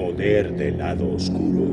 poder del lado oscuro.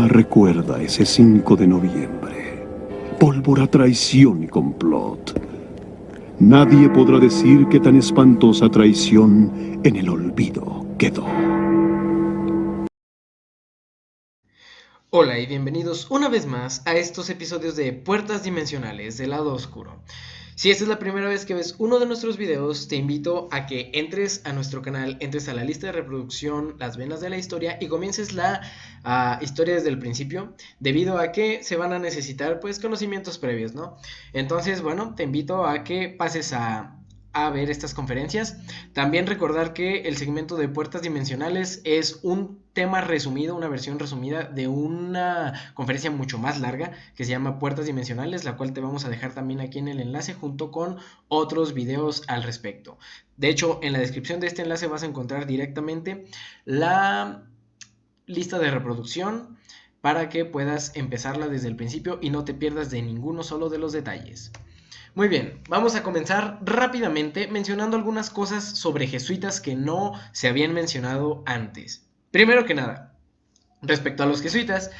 Recuerda ese 5 de noviembre. Pólvora, traición y complot. Nadie podrá decir que tan espantosa traición en el olvido quedó. Hola y bienvenidos una vez más a estos episodios de Puertas Dimensionales del lado oscuro. Si esta es la primera vez que ves uno de nuestros videos, te invito a que entres a nuestro canal, entres a la lista de reproducción Las Venas de la Historia y comiences la historia desde el principio, debido a que se van a necesitar pues conocimientos previos, ¿no? Entonces, bueno, te invito a que pases a ver estas conferencias. También recordar que el segmento de Puertas Dimensionales es un tema resumido, una versión resumida de una conferencia mucho más larga que se llama Puertas Dimensionales, la cual te vamos a dejar también aquí en el enlace junto con otros videos al respecto. De hecho, en la descripción de este enlace vas a encontrar directamente la lista de reproducción para que puedas empezarla desde el principio y no te pierdas de ninguno solo de los detalles. Muy bien, vamos a comenzar rápidamente mencionando algunas cosas sobre jesuitas que no se habían mencionado antes. Primero que nada, respecto a los jesuitas,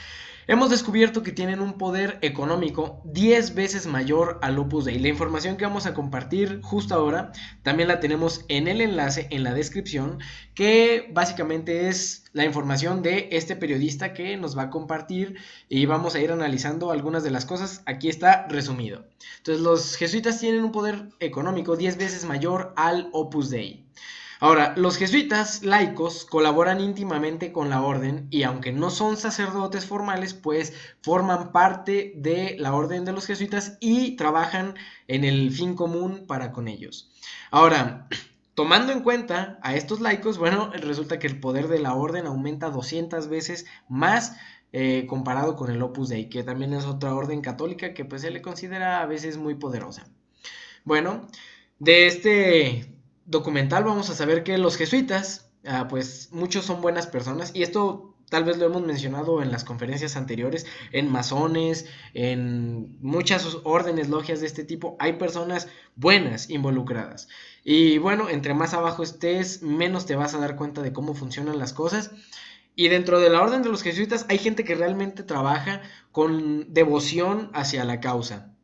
hemos descubierto que tienen un poder económico 10 veces mayor al Opus Dei. La información que vamos a compartir justo ahora también la tenemos en el enlace en la descripción, que básicamente es la información de este periodista que nos va a compartir y vamos a ir analizando algunas de las cosas. Aquí está resumido. Entonces, los jesuitas tienen un poder económico 10 veces mayor al Opus Dei. Ahora, los jesuitas laicos colaboran íntimamente con la orden y aunque no son sacerdotes formales, pues forman parte de la orden de los jesuitas y trabajan en el fin común para con ellos. Ahora, tomando en cuenta a estos laicos, bueno, resulta que el poder de la orden aumenta 200 veces más comparado con el Opus Dei, que también es otra orden católica que pues se le considera a veces muy poderosa. Bueno, de este documental vamos a saber que los jesuitas, pues muchos son buenas personas y esto tal vez lo hemos mencionado en las conferencias anteriores, en masones, en muchas órdenes, logias de este tipo, hay personas buenas involucradas. Y bueno, entre más abajo estés, menos te vas a dar cuenta de cómo funcionan las cosas. Y dentro de la orden de los jesuitas hay gente que realmente trabaja con devoción hacia la causa.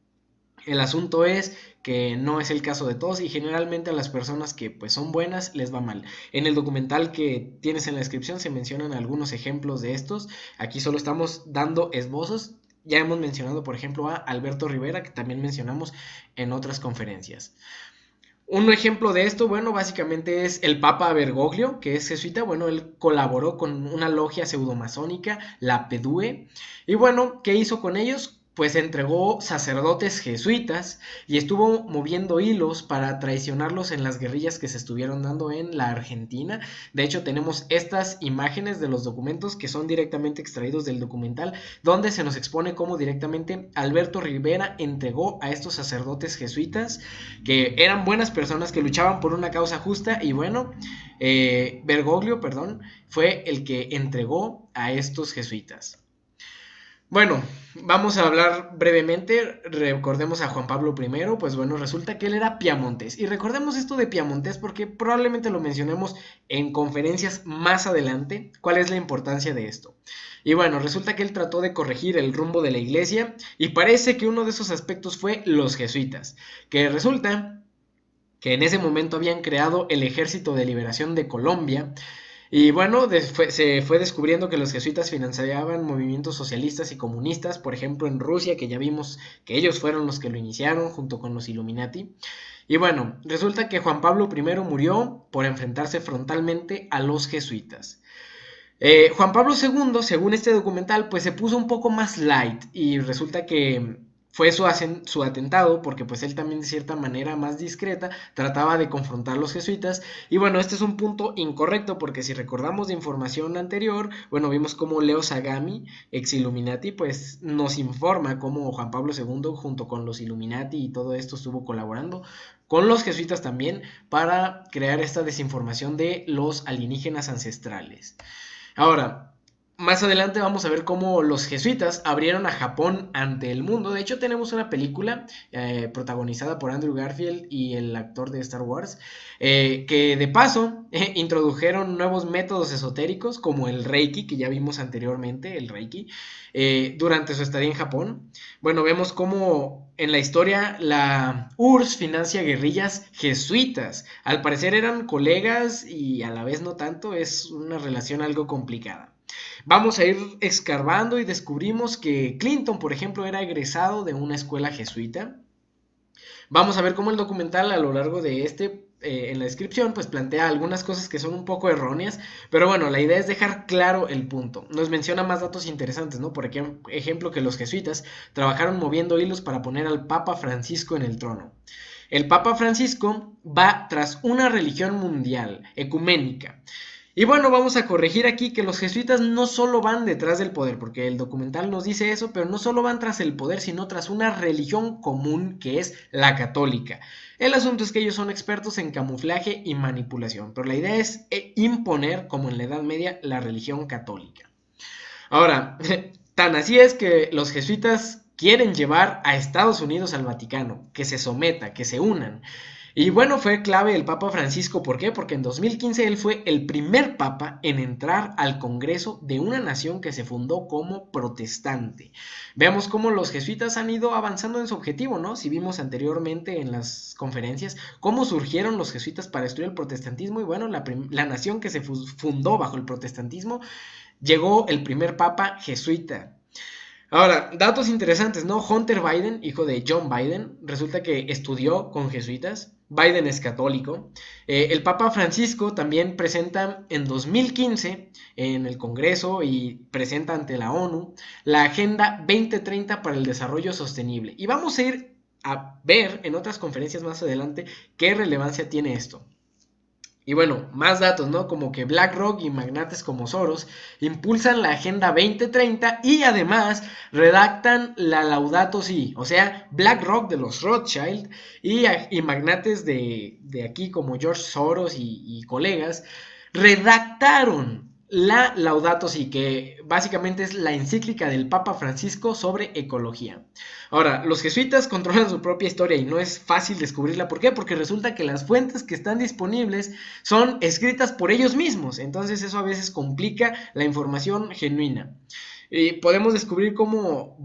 El asunto es que no es el caso de todos y generalmente a las personas que pues son buenas les va mal. En el documental que tienes en la descripción se mencionan algunos ejemplos de estos. Aquí solo estamos dando esbozos. Ya hemos mencionado, por ejemplo, a Alberto Rivera, que también mencionamos en otras conferencias. Un ejemplo de esto, bueno, básicamente es el Papa Bergoglio, que es jesuita. Bueno, él colaboró con una logia pseudomasónica, la PEDUE. Y bueno, ¿qué hizo con ellos? Pues entregó sacerdotes jesuitas y estuvo moviendo hilos para traicionarlos en las guerrillas que se estuvieron dando en la Argentina. De hecho, tenemos estas imágenes de los documentos que son directamente extraídos del documental, donde se nos expone cómo directamente Alberto Rivera entregó a estos sacerdotes jesuitas, que eran buenas personas que luchaban por una causa justa y bueno, Bergoglio, perdón, fue el que entregó a estos jesuitas. Bueno, vamos a hablar brevemente. Recordemos a Juan Pablo I. Pues bueno, resulta que él era piamontés. Y recordemos esto de piamontés porque probablemente lo mencionemos en conferencias más adelante. ¿Cuál es la importancia de esto? Y bueno, resulta que él trató de corregir el rumbo de la iglesia y parece que uno de esos aspectos fue los jesuitas, que resulta que en ese momento habían creado el Ejército de Liberación de Colombia. Y bueno, se fue descubriendo que los jesuitas financiaban movimientos socialistas y comunistas, por ejemplo en Rusia, que ya vimos que ellos fueron los que lo iniciaron junto con los Illuminati. Y bueno, resulta que Juan Pablo I murió por enfrentarse frontalmente a los jesuitas. Juan Pablo II, según este documental, pues se puso un poco más light y resulta que fue su atentado porque pues él también de cierta manera más discreta trataba de confrontar a los jesuitas y bueno, este es un punto incorrecto porque si recordamos de información anterior, bueno, vimos cómo Leo Sagami, ex Illuminati, pues nos informa cómo Juan Pablo II junto con los Illuminati y todo esto estuvo colaborando con los jesuitas también para crear esta desinformación de los alienígenas ancestrales. Ahora, más adelante vamos a ver cómo los jesuitas abrieron a Japón ante el mundo. De hecho, tenemos una película protagonizada por Andrew Garfield y el actor de Star Wars, que de paso introdujeron nuevos métodos esotéricos como el Reiki, que ya vimos anteriormente, el Reiki, durante su estadía en Japón. Bueno, vemos cómo en la historia la URSS financia guerrillas jesuitas. Al parecer eran colegas y a la vez no tanto, es una relación algo complicada. Vamos a ir escarbando y descubrimos que Clinton, por ejemplo, era egresado de una escuela jesuita. Vamos a ver cómo el documental a lo largo de en la descripción, pues plantea algunas cosas que son un poco erróneas, pero bueno, la idea es dejar claro el punto. Nos menciona más datos interesantes, ¿no? Por ejemplo, que los jesuitas trabajaron moviendo hilos para poner al Papa Francisco en el trono. El Papa Francisco va tras una religión mundial, ecuménica. Y bueno, vamos a corregir aquí que los jesuitas no solo van detrás del poder, porque el documental nos dice eso, pero no solo van tras el poder, sino tras una religión común que es la católica. El asunto es que ellos son expertos en camuflaje y manipulación, pero la idea es imponer, como en la Edad Media, la religión católica. Ahora, tan así es que los jesuitas quieren llevar a Estados Unidos al Vaticano, que se someta, que se unan. Y bueno, fue clave el Papa Francisco, ¿por qué? Porque en 2015 él fue el primer papa en entrar al Congreso de una nación que se fundó como protestante. Veamos cómo los jesuitas han ido avanzando en su objetivo, ¿no? Si vimos anteriormente en las conferencias cómo surgieron los jesuitas para destruir el protestantismo y bueno, la nación que se fundó bajo el protestantismo, llegó el primer papa jesuita. Ahora, datos interesantes, ¿no? Hunter Biden, hijo de John Biden, resulta que estudió con jesuitas. Biden es católico. El Papa Francisco también presenta en 2015 en el Congreso y presenta ante la ONU la Agenda 2030 para el Desarrollo Sostenible. Y vamos a ir a ver en otras conferencias más adelante qué relevancia tiene esto. Y bueno, más datos, ¿no? Como que BlackRock y magnates como Soros impulsan la Agenda 2030 y además redactan la Laudato Si. O sea, BlackRock de los Rothschild y magnates de aquí como George Soros y colegas redactaron la Laudato Si, que básicamente es la encíclica del Papa Francisco sobre ecología. Ahora, los jesuitas controlan su propia historia y no es fácil descubrirla. ¿Por qué? Porque resulta que las fuentes que están disponibles son escritas por ellos mismos. Entonces eso a veces complica la información genuina. Y podemos descubrir cómo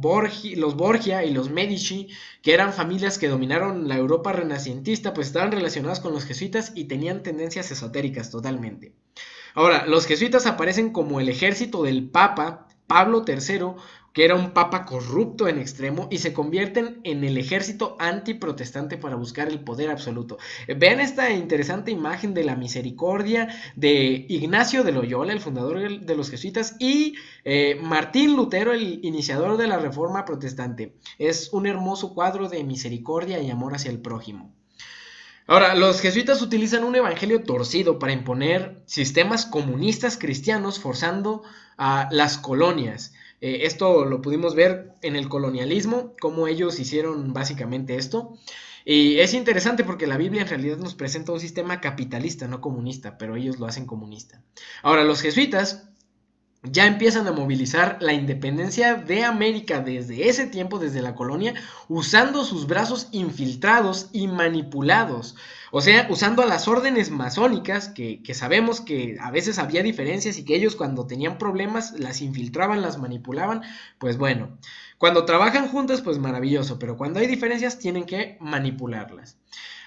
los Borgia y los Medici, que eran familias que dominaron la Europa renacentista, pues estaban relacionadas con los jesuitas y tenían tendencias esotéricas totalmente. Ahora, los jesuitas aparecen como el ejército del Papa Pablo III, que era un papa corrupto en extremo, y se convierten en el ejército antiprotestante para buscar el poder absoluto. Vean esta interesante imagen de la misericordia de Ignacio de Loyola, el fundador de los jesuitas, y Martín Lutero, el iniciador de la Reforma Protestante. Es un hermoso cuadro de misericordia y amor hacia el prójimo. Ahora, los jesuitas utilizan un evangelio torcido para imponer sistemas comunistas cristianos forzando a las colonias. Esto lo pudimos ver en el colonialismo, cómo ellos hicieron básicamente esto. Y es interesante porque la Biblia en realidad nos presenta un sistema capitalista, no comunista, pero ellos lo hacen comunista. Ahora, los jesuitas ya empiezan a movilizar la independencia de América desde ese tiempo, desde la colonia, usando sus brazos infiltrados y manipulados. O sea, usando a las órdenes masónicas, que sabemos que a veces había diferencias y que ellos cuando tenían problemas las infiltraban, las manipulaban. Pues bueno, cuando trabajan juntas, pues maravilloso, pero cuando hay diferencias tienen que manipularlas.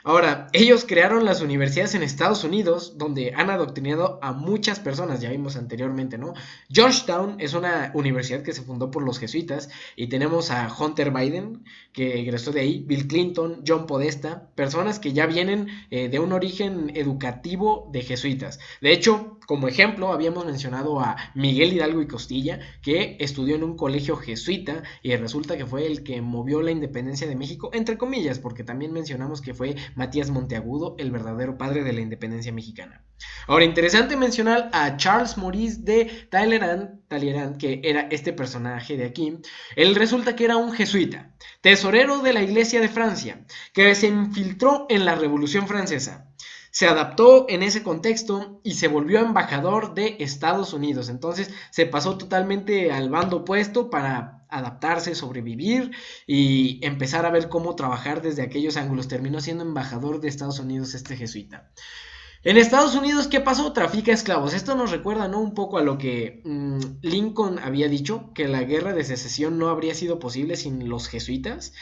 Ahora, ellos crearon las universidades en Estados Unidos, donde han adoctrinado a muchas personas, ya vimos anteriormente, ¿no? Georgetown es una universidad que se fundó por los jesuitas, y tenemos a Hunter Biden, que egresó de ahí, Bill Clinton, John Podesta, personas que ya vienen de un origen educativo de jesuitas. De hecho, como ejemplo, habíamos mencionado a Miguel Hidalgo y Costilla, que estudió en un colegio jesuita y resulta que fue el que movió la independencia de México, entre comillas, porque también mencionamos que fue Matías Monteagudo, el verdadero padre de la independencia mexicana. Ahora, interesante mencionar a Charles Maurice de Talleyrand, que era este personaje de aquí. Él resulta que era un jesuita, tesorero de la Iglesia de Francia, que se infiltró en la Revolución Francesa. Se adaptó en ese contexto y se volvió embajador de Estados Unidos. Entonces se pasó totalmente al bando opuesto para adaptarse, sobrevivir y empezar a ver cómo trabajar desde aquellos ángulos. Terminó siendo embajador de Estados Unidos este jesuita. En Estados Unidos, ¿qué pasó? Trafica esclavos. Esto nos recuerda, ¿no?, un poco a lo que Lincoln había dicho, que la guerra de secesión no habría sido posible sin los jesuitas.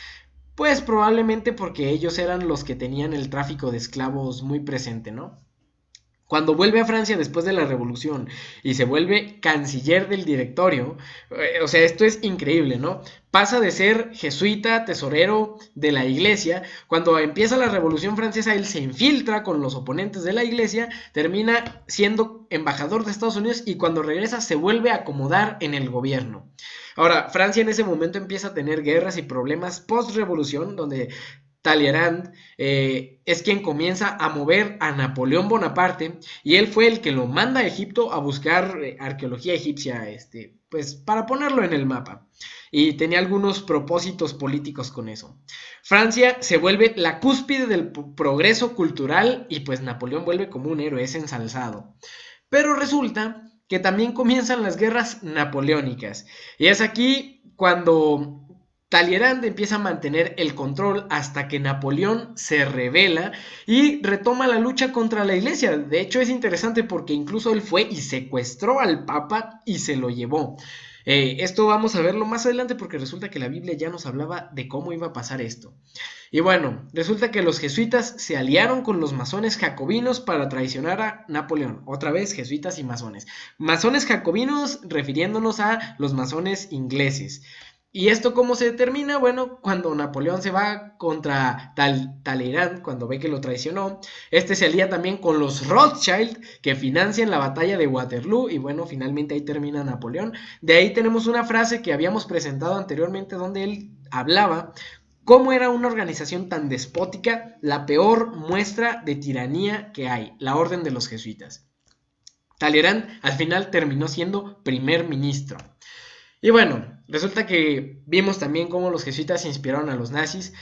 Pues probablemente porque ellos eran los que tenían el tráfico de esclavos muy presente, ¿no? Cuando vuelve a Francia después de la revolución y se vuelve canciller del directorio, o sea, esto es increíble, ¿no? Pasa de ser jesuita, tesorero de la iglesia, cuando empieza la revolución francesa él se infiltra con los oponentes de la iglesia, termina siendo embajador de Estados Unidos y cuando regresa se vuelve a acomodar en el gobierno. Ahora, Francia en ese momento empieza a tener guerras y problemas post-revolución, donde Talleyrand es quien comienza a mover a Napoleón Bonaparte y él fue el que lo manda a Egipto a buscar arqueología egipcia, pues para ponerlo en el mapa. Y tenía algunos propósitos políticos con eso. Francia se vuelve la cúspide del progreso cultural y pues Napoleón vuelve como un héroe, es ensalzado. Pero resulta que también comienzan las guerras napoleónicas y es aquí cuando Talleyrand empieza a mantener el control hasta que Napoleón se rebela y retoma la lucha contra la iglesia. De hecho es interesante porque incluso él fue y secuestró al Papa y se lo llevó. Esto vamos a verlo más adelante porque resulta que la Biblia ya nos hablaba de cómo iba a pasar esto. Y bueno, resulta que los jesuitas se aliaron con los masones jacobinos para traicionar a Napoleón. Otra vez, jesuitas y masones. Masones jacobinos refiriéndonos a los masones ingleses. ¿Y esto cómo se determina? Bueno, cuando Napoleón se va contra Talleyrand, cuando ve que lo traicionó, se alía también con los Rothschild, que financian la batalla de Waterloo, y bueno, finalmente ahí termina Napoleón. De ahí tenemos una frase que habíamos presentado anteriormente, donde él hablaba cómo era una organización tan despótica, la peor muestra de tiranía que hay, la orden de los jesuitas. Talleyrand al final terminó siendo primer ministro. Y bueno, resulta que vimos también cómo los jesuitas inspiraron a los nazis.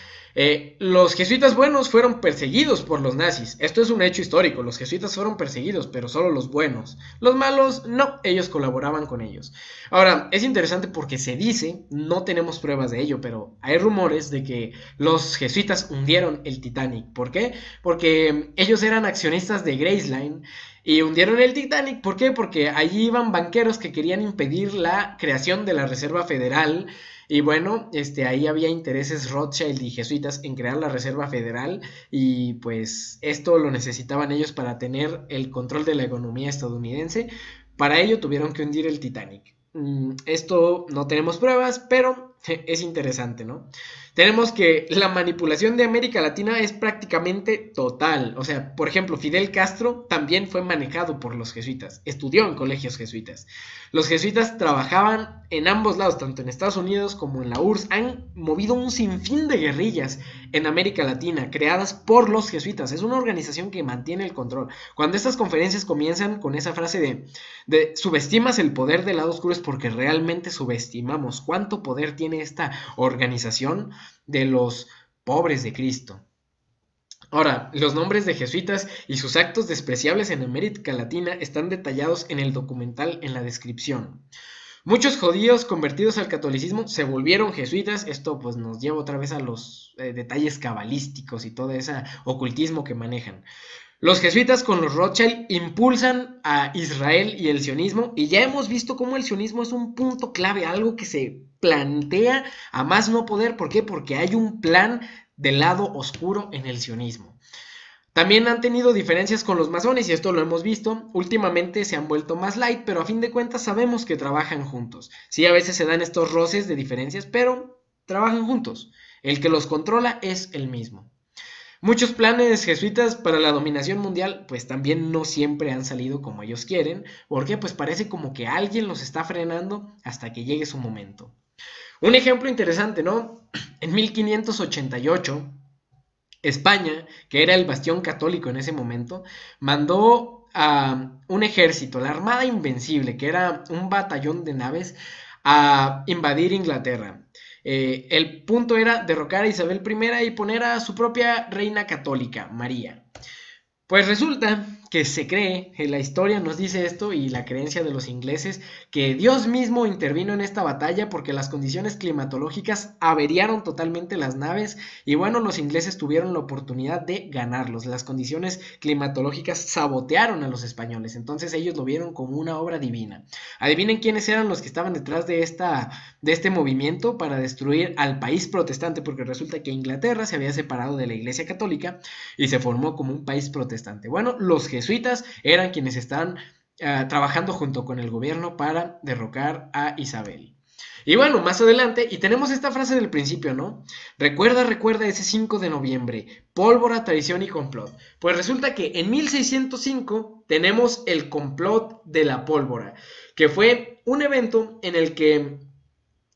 Los jesuitas buenos fueron perseguidos por los nazis. Esto es un hecho histórico. Los jesuitas fueron perseguidos, pero solo los buenos. Los malos, no, ellos colaboraban con ellos. Ahora, es interesante porque se dice, no tenemos pruebas de ello, pero hay rumores de que los jesuitas hundieron el Titanic. ¿Por qué? Porque ellos eran accionistas de Graceland y hundieron el Titanic. ¿Por qué? Porque allí iban banqueros que querían impedir la creación de la Reserva Federal. Y bueno, ahí había intereses Rothschild y jesuitas en crear la Reserva Federal. Y pues esto lo necesitaban ellos para tener el control de la economía estadounidense. Para ello tuvieron que hundir el Titanic. Esto no tenemos pruebas, pero es interesante, ¿no? Tenemos que la manipulación de América Latina es prácticamente total. O sea, por ejemplo, Fidel Castro también fue manejado por los jesuitas. Estudió en colegios jesuitas. Los jesuitas trabajaban en ambos lados, tanto en Estados Unidos como en la URSS. Han movido un sinfín de guerrillas en América Latina, creadas por los jesuitas. Es una organización que mantiene el control. Cuando estas conferencias comienzan con esa frase de subestimas el poder del lado oscuro, es porque realmente subestimamos cuánto poder tiene esta organización de los pobres de Cristo. Ahora, los nombres de jesuitas y sus actos despreciables en América Latina están detallados en el documental en la descripción. Muchos judíos convertidos al catolicismo se volvieron jesuitas. Esto pues nos lleva otra vez a los detalles cabalísticos y todo ese ocultismo que manejan. Los jesuitas con los Rothschild impulsan a Israel y el sionismo, y ya hemos visto cómo el sionismo es un punto clave, algo que se plantea a más no poder. ¿Por qué? Porque hay un plan del lado oscuro en el sionismo. También han tenido diferencias con los masones y esto lo hemos visto. Últimamente se han vuelto más light, pero a fin de cuentas sabemos que trabajan juntos. Sí, a veces se dan estos roces de diferencias, pero trabajan juntos. El que los controla es el mismo. Muchos planes jesuitas para la dominación mundial pues también no siempre han salido como ellos quieren, porque pues parece como que alguien los está frenando hasta que llegue su momento. Un ejemplo interesante, ¿no? En 1588, España, que era el bastión católico en ese momento, mandó a un ejército, la Armada Invencible, que era un batallón de naves, a invadir Inglaterra. El punto era derrocar a Isabel I y poner a su propia reina católica, María. Pues resulta que se cree, la historia nos dice esto y la creencia de los ingleses, que Dios mismo intervino en esta batalla porque las condiciones climatológicas averiaron totalmente las naves y bueno, los ingleses tuvieron la oportunidad de ganarlos. Las condiciones climatológicas sabotearon a los españoles, entonces ellos lo vieron como una obra divina. Adivinen quiénes eran los que estaban detrás de este movimiento para destruir al país protestante, porque resulta que Inglaterra se había separado de la Iglesia Católica y se formó como un país protestante. Bueno, los jesuitas eran quienes están trabajando junto con el gobierno para derrocar a Isabel. Y bueno, más adelante, y tenemos esta frase del principio, ¿no? Recuerda ese 5 de noviembre, pólvora, traición y complot. Pues resulta que en 1605 tenemos el complot de la pólvora, que fue un evento en el que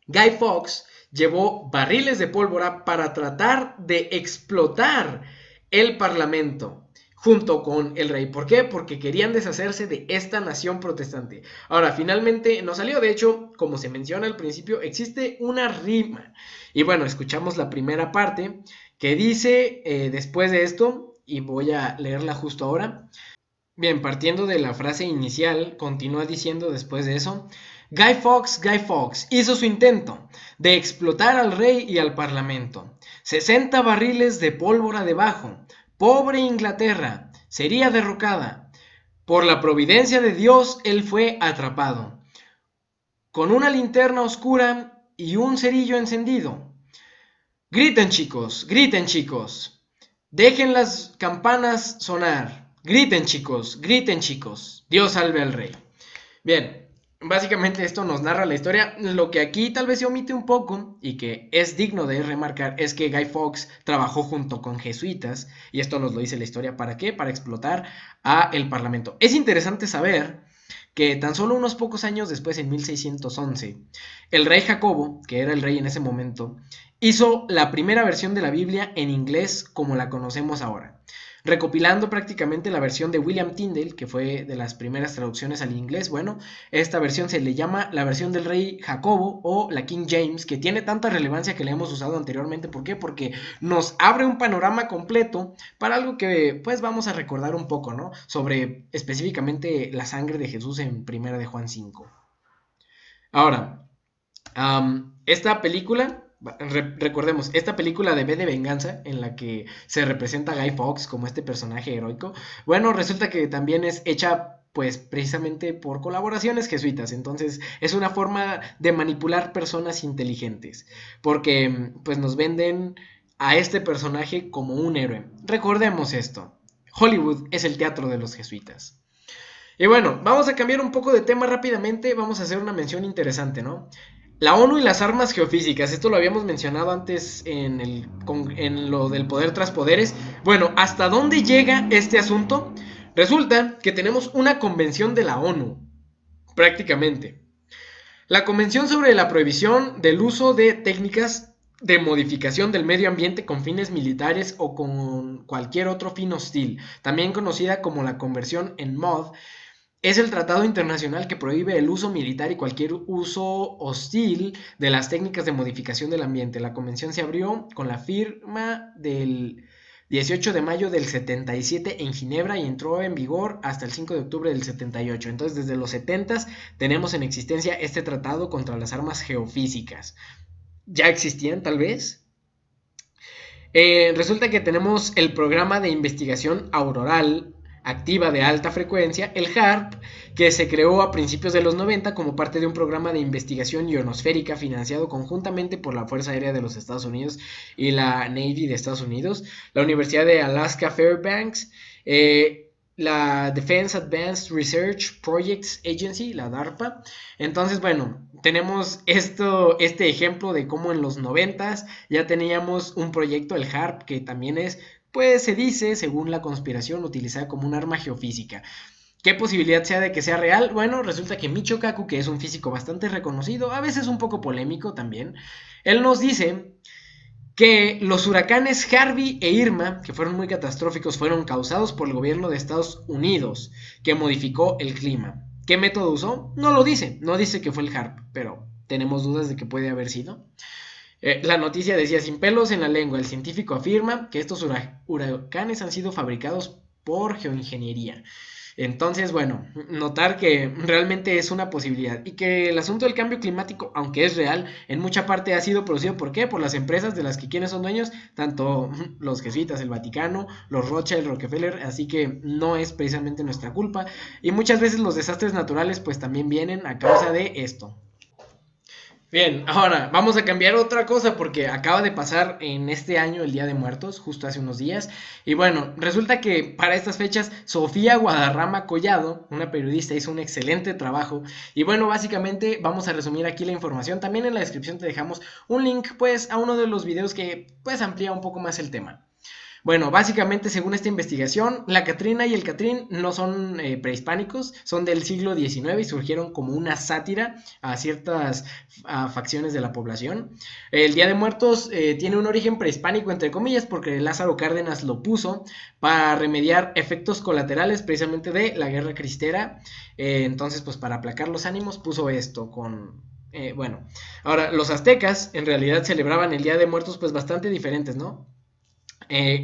Guy Fawkes llevó barriles de pólvora para tratar de explotar el parlamento junto con el rey. ¿Por qué? Porque querían deshacerse de esta nación protestante. Ahora, finalmente no salió. De hecho, como se menciona al principio, existe una rima. Y bueno, escuchamos la primera parte que dice después de esto, y voy a leerla justo ahora. Bien, partiendo de la frase inicial, continúa diciendo después de eso: Guy Fawkes hizo su intento de explotar al rey y al parlamento. 60 barriles de pólvora debajo. Pobre Inglaterra, sería derrocada. Por la providencia de Dios, él fue atrapado. Con una linterna oscura y un cerillo encendido. Griten chicos, griten chicos. Dejen las campanas sonar. Griten chicos, griten chicos. Dios salve al rey. Bien, básicamente esto nos narra la historia. Lo que aquí tal vez se omite un poco y que es digno de remarcar es que Guy Fawkes trabajó junto con jesuitas, y esto nos lo dice la historia. ¿Para qué? Para explotar a el parlamento. Es interesante saber que tan solo unos pocos años después, en 1611, el rey Jacobo, que era el rey en ese momento, hizo la primera versión de la Biblia en inglés como la conocemos ahora, recopilando prácticamente la versión de William Tyndale, que fue de las primeras traducciones al inglés. Bueno, esta versión se le llama la versión del rey Jacobo o la King James, que tiene tanta relevancia que la hemos usado anteriormente. ¿Por qué? Porque nos abre un panorama completo para algo que pues vamos a recordar un poco, ¿no? Sobre específicamente la sangre de Jesús en Primera de Juan 5. Ahora, esta película... Recordemos, esta película de V de Venganza, en la que se representa a Guy Fawkes como este personaje heroico, bueno, resulta que también es hecha pues precisamente por colaboraciones jesuitas. Entonces es una forma de manipular personas inteligentes, porque pues nos venden a este personaje como un héroe. Recordemos esto, Hollywood es el teatro de los jesuitas. Y bueno, vamos a cambiar un poco de tema rápidamente. Vamos a hacer una mención interesante, ¿no? La ONU y las armas geofísicas, esto lo habíamos mencionado antes en lo del poder tras poderes. Bueno, ¿hasta dónde llega este asunto? Resulta que tenemos una convención de la ONU, prácticamente. La Convención sobre la Prohibición del Uso de Técnicas de Modificación del Medio Ambiente con fines militares o con cualquier otro fin hostil, también conocida como la Convención en MOD, es el tratado internacional que prohíbe el uso militar y cualquier uso hostil de las técnicas de modificación del ambiente. La convención se abrió con la firma del 18 de mayo del 77 en Ginebra y entró en vigor hasta el 5 de octubre del 78. Entonces, desde los 70 tenemos en existencia este tratado contra las armas geofísicas. ¿Ya existían, tal vez? Resulta que tenemos el programa de investigación auroral activa de alta frecuencia, el HARP, que se creó a principios de los 90 como parte de un programa de investigación ionosférica financiado conjuntamente por la Fuerza Aérea de los Estados Unidos y la Navy de Estados Unidos, la Universidad de Alaska Fairbanks, la Defense Advanced Research Projects Agency, la DARPA. Entonces, bueno, tenemos este ejemplo de cómo en los 90s ya teníamos un proyecto, el HARP, que también es, pues se dice, según la conspiración, utilizada como un arma geofísica. ¿Qué posibilidad sea de que sea real? Bueno, resulta que Michio Kaku, que es un físico bastante reconocido, a veces un poco polémico también, él nos dice que los huracanes Harvey e Irma, que fueron muy catastróficos, fueron causados por el gobierno de Estados Unidos, que modificó el clima. ¿Qué método usó? No lo dice, no dice que fue el HARP, pero tenemos dudas de que puede haber sido. La noticia decía, sin pelos en la lengua, el científico afirma que estos huracanes han sido fabricados por geoingeniería. Entonces, bueno, notar que realmente es una posibilidad y que el asunto del cambio climático, aunque es real, en mucha parte ha sido producido, ¿por qué? Por las empresas de las que quienes son dueños, tanto los jesuitas, el Vaticano, los Rothschild, Rockefeller, así que no es precisamente nuestra culpa y muchas veces los desastres naturales pues también vienen a causa de esto. Bien, ahora vamos a cambiar otra cosa porque acaba de pasar en este año el Día de Muertos, justo hace unos días. Y bueno, resulta que para estas fechas Sofía Guadarrama Collado, una periodista, hizo un excelente trabajo. Y bueno, básicamente vamos a resumir aquí la información. También en la descripción te dejamos un link pues a uno de los videos que pues amplía un poco más el tema. Bueno, básicamente según esta investigación, la Catrina y el Catrín no son prehispánicos, son del siglo XIX y surgieron como una sátira a ciertas facciones de la población. El Día de Muertos tiene un origen prehispánico entre comillas porque Lázaro Cárdenas lo puso para remediar efectos colaterales precisamente de la Guerra Cristera. Entonces pues para aplacar los ánimos puso esto con... bueno, ahora los aztecas en realidad celebraban el Día de Muertos pues bastante diferentes, ¿no?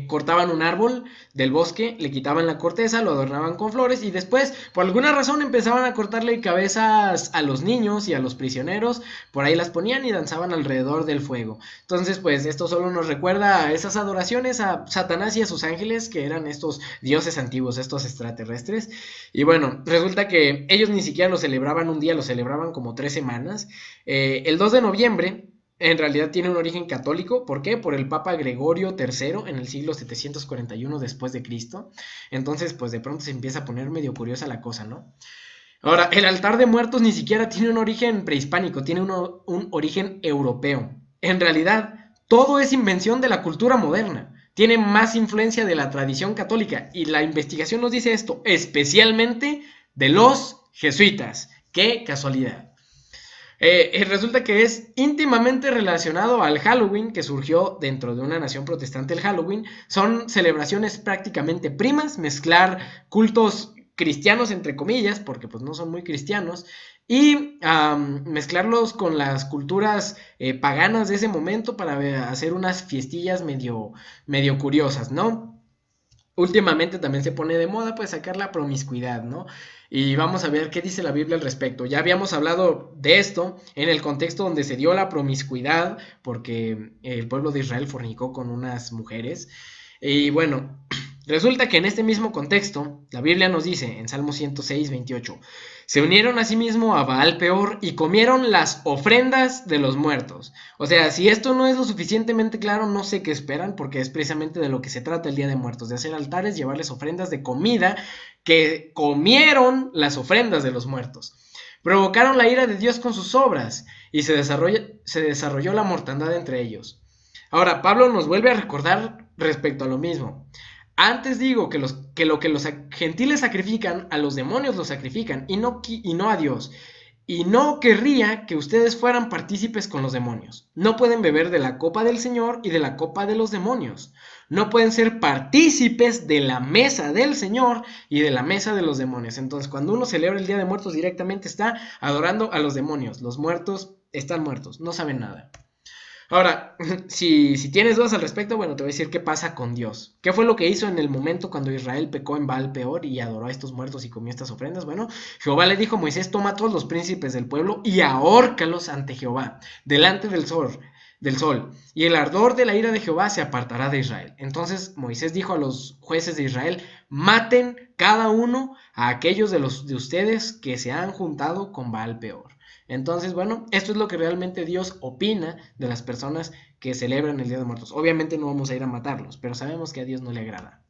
Cortaban un árbol del bosque, le quitaban la corteza, lo adornaban con flores y después, por alguna razón, empezaban a cortarle cabezas a los niños y a los prisioneros, por ahí las ponían y danzaban alrededor del fuego. Entonces, pues esto solo nos recuerda a esas adoraciones a Satanás y a sus ángeles, que eran estos dioses antiguos, estos extraterrestres. Y bueno, resulta que ellos ni siquiera lo celebraban un día, lo celebraban como 3 semanas. El 2 de noviembre... En realidad tiene un origen católico, ¿por qué? Por el Papa Gregorio III en el siglo 741 después de Cristo. Entonces, pues de pronto se empieza a poner medio curiosa la cosa, ¿no? Ahora, el altar de muertos ni siquiera tiene un origen prehispánico, tiene un origen europeo. En realidad, todo es invención de la cultura moderna. Tiene más influencia de la tradición católica y la investigación nos dice esto, especialmente de los jesuitas. ¡Qué casualidad! Resulta que es íntimamente relacionado al Halloween, que surgió dentro de una nación protestante. El Halloween son celebraciones prácticamente primas, mezclar cultos cristianos entre comillas, porque pues no son muy cristianos, y mezclarlos con las culturas paganas de ese momento para hacer unas fiestillas medio curiosas, ¿no? Últimamente también se pone de moda pues sacar la promiscuidad, ¿no? Y vamos a ver qué dice la Biblia al respecto. Ya habíamos hablado de esto en el contexto donde se dio la promiscuidad porque el pueblo de Israel fornicó con unas mujeres. Y bueno, resulta que en este mismo contexto, la Biblia nos dice en Salmo 106, 28, se unieron asimismo a Baal Peor y comieron las ofrendas de los muertos. O sea, si esto no es lo suficientemente claro, no sé qué esperan, porque es precisamente de lo que se trata el Día de Muertos, de hacer altares, llevarles ofrendas de comida que comieron las ofrendas de los muertos. Provocaron la ira de Dios con sus obras y se desarrolló la mortandad entre ellos. Ahora, Pablo nos vuelve a recordar respecto a lo mismo. Antes digo que lo que los gentiles sacrifican, a los demonios los sacrifican y no a Dios. Y no querría que ustedes fueran partícipes con los demonios. No pueden beber de la copa del Señor y de la copa de los demonios. No pueden ser partícipes de la mesa del Señor y de la mesa de los demonios. Entonces, cuando uno celebra el Día de Muertos, directamente está adorando a los demonios. Los muertos están muertos, no saben nada. Ahora, si tienes dudas al respecto, bueno, te voy a decir qué pasa con Dios. ¿Qué fue lo que hizo en el momento cuando Israel pecó en Baal Peor y adoró a estos muertos y comió estas ofrendas? Bueno, Jehová le dijo a Moisés, toma a todos los príncipes del pueblo y ahórcalos ante Jehová, delante del sol, y el ardor de la ira de Jehová se apartará de Israel. Entonces Moisés dijo a los jueces de Israel, maten cada uno a aquellos de ustedes que se han juntado con Baal Peor. Entonces, bueno, esto es lo que realmente Dios opina de las personas que celebran el Día de Muertos. Obviamente no vamos a ir a matarlos, pero sabemos que a Dios no le agrada.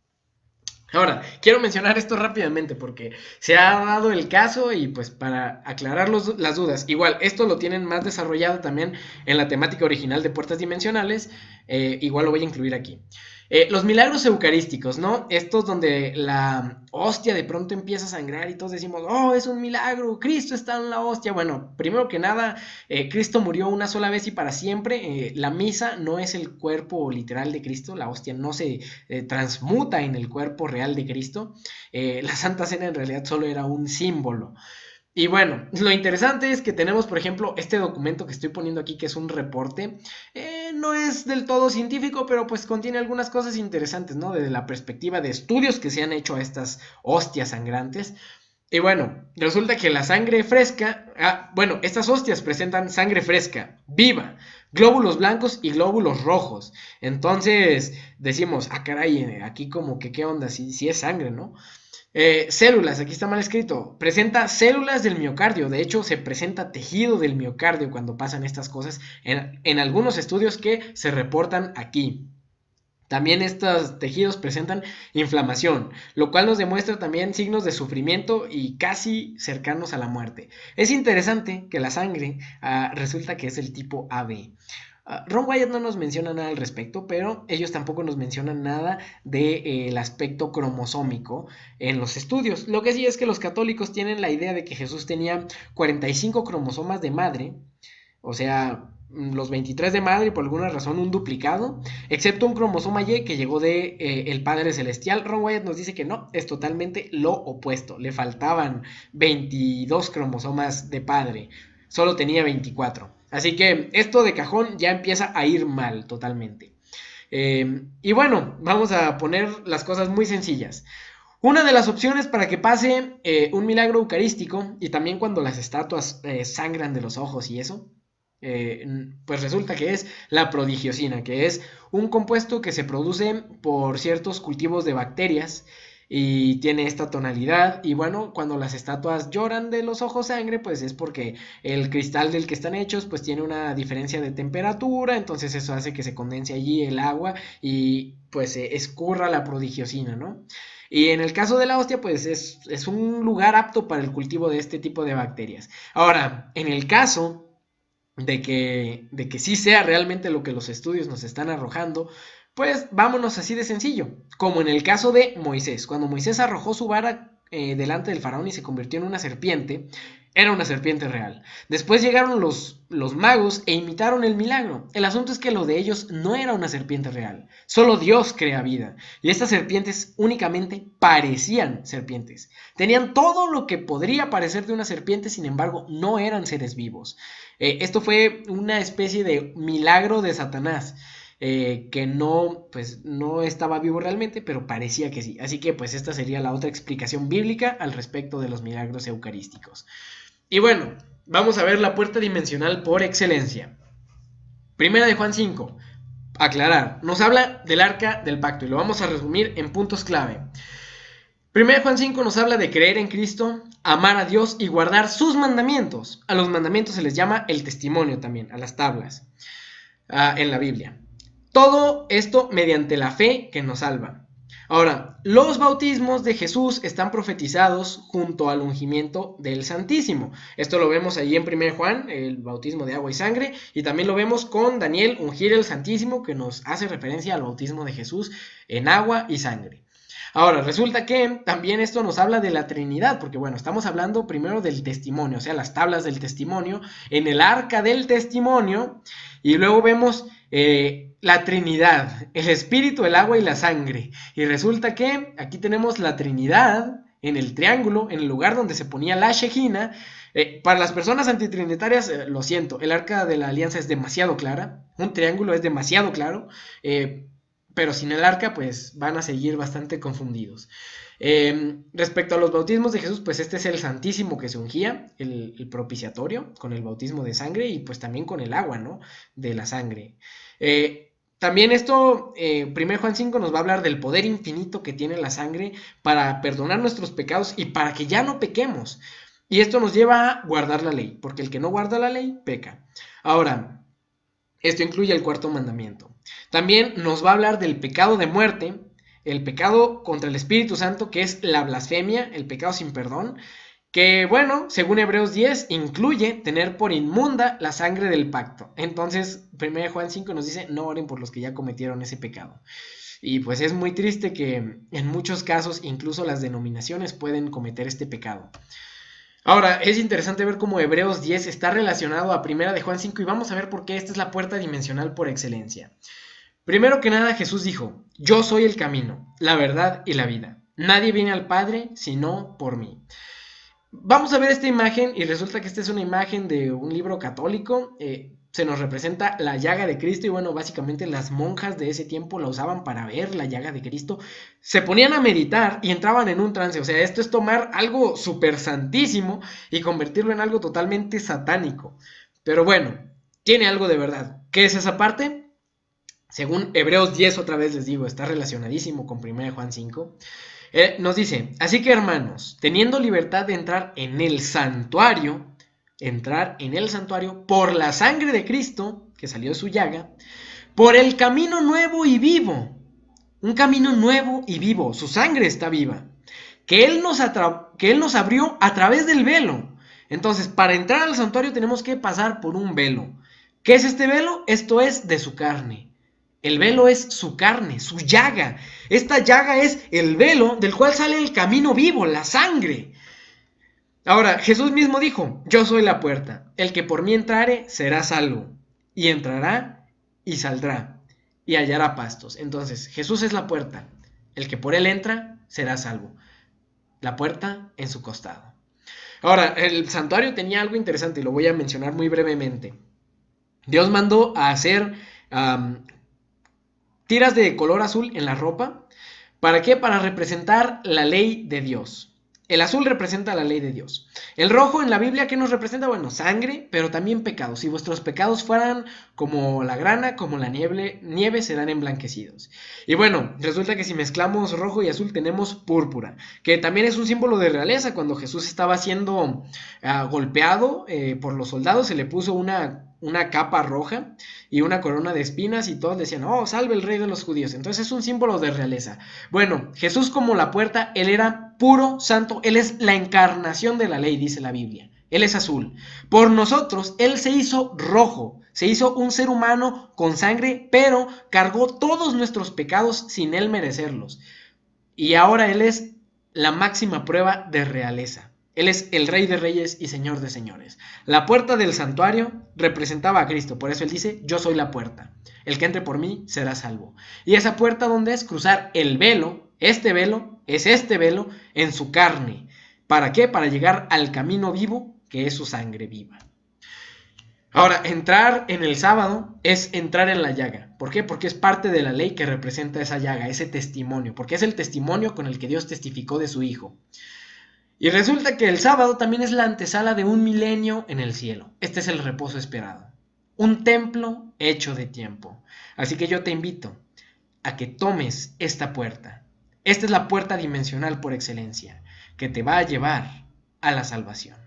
Ahora, quiero mencionar esto rápidamente porque se ha dado el caso y pues para aclarar las dudas, igual esto lo tienen más desarrollado también en la temática original de Puertas Dimensionales, igual lo voy a incluir aquí. Los milagros eucarísticos, ¿no? Estos donde la hostia de pronto empieza a sangrar y todos decimos, oh, es un milagro, Cristo está en la hostia. Bueno, primero que nada, Cristo murió una sola vez y para siempre. La misa no es el cuerpo literal de Cristo, la hostia no se transmuta en el cuerpo real de Cristo. La Santa Cena en realidad solo era un símbolo. Y bueno, lo interesante es que tenemos, por ejemplo, este documento que estoy poniendo aquí, que es un reporte. No es del todo científico, pero pues contiene algunas cosas interesantes, ¿no? Desde la perspectiva de estudios que se han hecho a estas hostias sangrantes. Y bueno, resulta que la sangre fresca, bueno, estas hostias presentan sangre fresca, viva, glóbulos blancos y glóbulos rojos. Entonces decimos, caray, aquí como que qué onda, si es sangre, ¿no? Células, aquí está mal escrito. Presenta células del miocardio. De hecho, se presenta tejido del miocardio cuando pasan estas cosas en algunos estudios que se reportan aquí. También estos tejidos presentan inflamación, lo cual nos demuestra también signos de sufrimiento y casi cercanos a la muerte. Es interesante que la sangre resulta que es el tipo AB. Ron Wyatt no nos menciona nada al respecto, pero ellos tampoco nos mencionan nada del aspecto cromosómico en los estudios. Lo que sí es que los católicos tienen la idea de que Jesús tenía 45 cromosomas de madre, o sea, los 23 de madre y por alguna razón un duplicado, excepto un cromosoma Y que llegó de el Padre Celestial. Ron Wyatt nos dice que no, es totalmente lo opuesto, le faltaban 22 cromosomas de padre, solo tenía 24. Así que esto de cajón ya empieza a ir mal totalmente. Y bueno, vamos a poner las cosas muy sencillas. Una de las opciones para que pase un milagro eucarístico, y también cuando las estatuas sangran de los ojos y eso, pues resulta que es la prodigiosina, que es un compuesto que se produce por ciertos cultivos de bacterias y tiene esta tonalidad. Y bueno, cuando las estatuas lloran de los ojos sangre, pues es porque el cristal del que están hechos pues tiene una diferencia de temperatura, entonces eso hace que se condense allí el agua y pues se escurra la prodigiosina, ¿no? Y en el caso de la hostia, pues es un lugar apto para el cultivo de este tipo de bacterias. Ahora, en el caso de que sí sea realmente lo que los estudios nos están arrojando, pues vámonos así de sencillo, como en el caso de Moisés. Cuando Moisés arrojó su vara delante del faraón y se convirtió en una serpiente, era una serpiente real. Después llegaron los magos e imitaron el milagro. El asunto es que lo de ellos no era una serpiente real. Solo Dios crea vida. Y estas serpientes únicamente parecían serpientes. Tenían todo lo que podría parecer de una serpiente, sin embargo, no eran seres vivos. Esto fue una especie de milagro de Satanás. Que pues, no estaba vivo realmente, pero parecía que sí. Así que pues esta sería la otra explicación bíblica al respecto de los milagros eucarísticos. Y bueno, vamos a ver la puerta dimensional por excelencia. Primera de Juan 5. Aclarar, nos habla del arca del pacto y lo vamos a resumir en puntos clave. Primera de Juan 5 nos habla de creer en Cristo, amar a Dios y guardar sus mandamientos. A los mandamientos se les llama el testimonio también, a las tablas en la Biblia. Todo esto mediante la fe que nos salva. Ahora, los bautismos de Jesús están profetizados junto al ungimiento del Santísimo. Esto lo vemos ahí en 1 Juan, el bautismo de agua y sangre, y también lo vemos con Daniel, ungir el Santísimo, que nos hace referencia al bautismo de Jesús en agua y sangre. Ahora, resulta que también esto nos habla de la Trinidad, porque bueno, estamos hablando primero del testimonio, o sea, las tablas del testimonio, en el arca del testimonio, y luego vemos la Trinidad, el Espíritu, el agua y la sangre. Y resulta que aquí tenemos la Trinidad, en el triángulo, en el lugar donde se ponía la Shejina. Para las personas antitrinitarias, lo siento, el arca de la alianza es demasiado clara, un triángulo es demasiado claro, pero sin el arca pues van a seguir bastante confundidos. Respecto a los bautismos de Jesús, pues este es el Santísimo que se ungía, el propiciatorio, con el bautismo de sangre y pues también con el agua, ¿no? De la sangre. También esto, 1 Juan 5 nos va a hablar del poder infinito que tiene la sangre para perdonar nuestros pecados y para que ya no pequemos. Y esto nos lleva a guardar la ley, porque el que no guarda la ley, peca. Ahora, esto incluye el cuarto mandamiento. También nos va a hablar del pecado de muerte, el pecado contra el Espíritu Santo, que es la blasfemia, el pecado sin perdón, que bueno, según Hebreos 10, incluye tener por inmunda la sangre del pacto. Entonces, 1 Juan 5 nos dice, no oren por los que ya cometieron ese pecado. Y pues es muy triste que en muchos casos incluso las denominaciones pueden cometer este pecado. Ahora, es interesante ver cómo Hebreos 10 está relacionado a 1 de Juan 5 y vamos a ver por qué esta es la puerta dimensional por excelencia. Primero que nada, Jesús dijo, yo soy el camino, la verdad y la vida. Nadie viene al Padre sino por mí. Vamos a ver esta imagen y resulta que esta es una imagen de un libro católico. Se nos representa la llaga de Cristo y bueno, básicamente las monjas de ese tiempo la usaban para ver la llaga de Cristo. Se ponían a meditar y entraban en un trance. O sea, esto es tomar algo súper santísimo y convertirlo en algo totalmente satánico. Pero bueno, tiene algo de verdad. ¿Qué es esa parte? Según Hebreos 10, otra vez les digo, está relacionadísimo con 1 Juan 5. Nos dice, así que hermanos, teniendo libertad de entrar en el santuario por la sangre de Cristo, que salió de su llaga, por el camino nuevo y vivo, un camino nuevo y vivo, su sangre está viva, que Él nos abrió a través del velo. Entonces, para entrar al santuario tenemos que pasar por un velo. ¿Qué es este velo? Esto es de su carne. El velo es su carne, su llaga. Esta llaga es el velo del cual sale el camino vivo, la sangre. Ahora, Jesús mismo dijo, yo soy la puerta. El que por mí entrare será salvo. Y entrará y saldrá y hallará pastos. Entonces, Jesús es la puerta. El que por él entra será salvo. La puerta en su costado. Ahora, el santuario tenía algo interesante y lo voy a mencionar muy brevemente. Dios mandó a hacer tiras de color azul en la ropa. ¿Para qué? Para representar la ley de Dios. El azul representa la ley de Dios. El rojo en la Biblia, ¿qué nos representa? Bueno, sangre, pero también pecados. Si vuestros pecados fueran como la grana, como la nieve serán emblanquecidos. Y bueno, resulta que si mezclamos rojo y azul tenemos púrpura, que también es un símbolo de realeza. Cuando Jesús estaba siendo golpeado por los soldados, se le puso una capa roja y una corona de espinas y todos decían, oh, salve el rey de los judíos. Entonces es un símbolo de realeza. Bueno, Jesús como la puerta, Él era puro, santo, Él es la encarnación de la ley, dice la Biblia. Él es azul. Por nosotros, Él se hizo rojo, se hizo un ser humano con sangre, pero cargó todos nuestros pecados sin Él merecerlos. Y ahora Él es la máxima prueba de realeza. Él es el Rey de Reyes y Señor de Señores. La puerta del santuario representaba a Cristo, por eso Él dice, yo soy la puerta. El que entre por mí será salvo. Y esa puerta, ¿dónde es? Cruzar el velo, este velo en su carne. ¿Para qué? Para llegar al camino vivo, que es su sangre viva. Ahora, entrar en el sábado es entrar en la llaga. ¿Por qué? Porque es parte de la ley que representa esa llaga, ese testimonio. Porque es el testimonio con el que Dios testificó de su Hijo. Y resulta que el sábado también es la antesala de un milenio en el cielo. Este es el reposo esperado. Un templo hecho de tiempo. Así que yo te invito a que tomes esta puerta. Esta es la puerta dimensional por excelencia, que te va a llevar a la salvación.